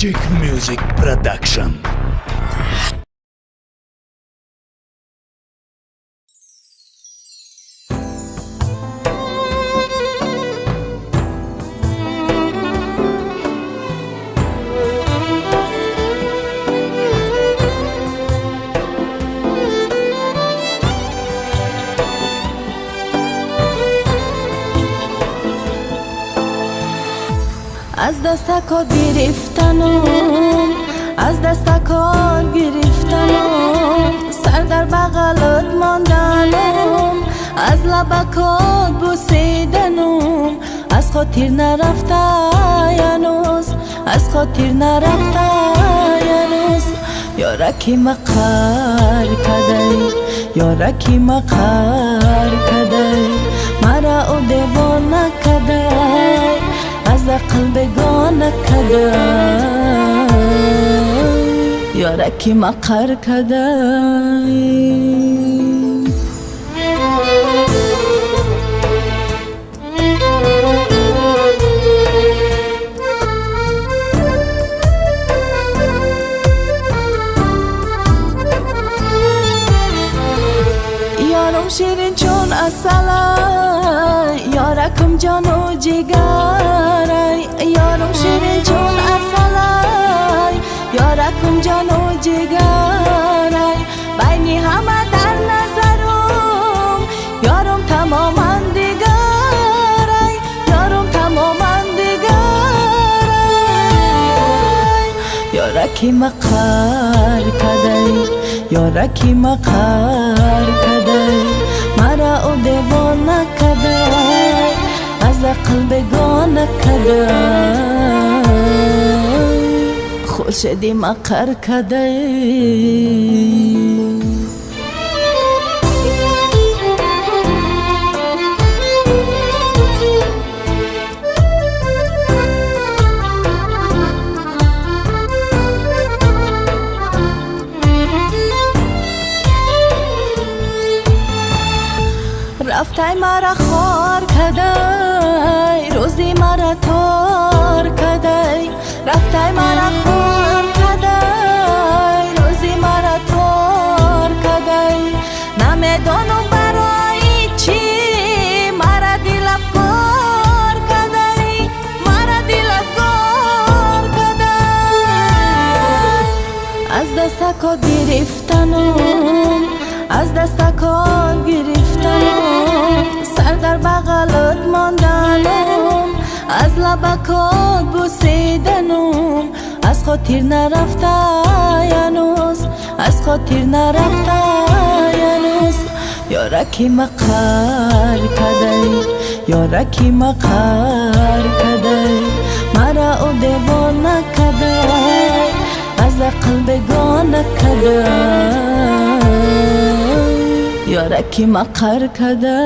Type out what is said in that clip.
Magic Music Production. از دستکات گرفتنم، از دستکات گرفتنم، سر در بغلت ماندنم، از لبکات بوسیدنم، از خاطر نرفته هنوز، از خاطر نرفته هنوز. یارکی مقهر کدی، یارکی مقهر کدی، مرا او دیوانه کدی، از عقل بگانه کده، یارکی مقهر کده. یارم شیرین چون اصله، یارکم جان و جگره، یارم شیرین چون اصله، یارکم جان و جگره، بینی همه در نظرم، یارم تماما دیگره، یارم تماما دیگره. یارکی مقهر کده، یارکی مقهر کده، مرا او دیوانه کده، از عقل بگانه کده، خورشیدی مقهر کده. رفته مرا خوار کدی، روزی مرا تار کدی، رفته مرا خوار کدی، روزی مرا تار کدی، نمیدانم برای چی مرا دل افکار کدی، مرا دل افکار کدی. از دستکات گرفتنم، از دستکات گرفتنم، سر در بغلت ماندنم، از لبکات بوسیدنم، از خاطر نرفته هنوز، از خاطر نرفته هنوز. یارکی مقهر کده، یارکی مقهر کده، مرا او دیوانه کده، از عقل بگانه کده، یارکی مقهر کده.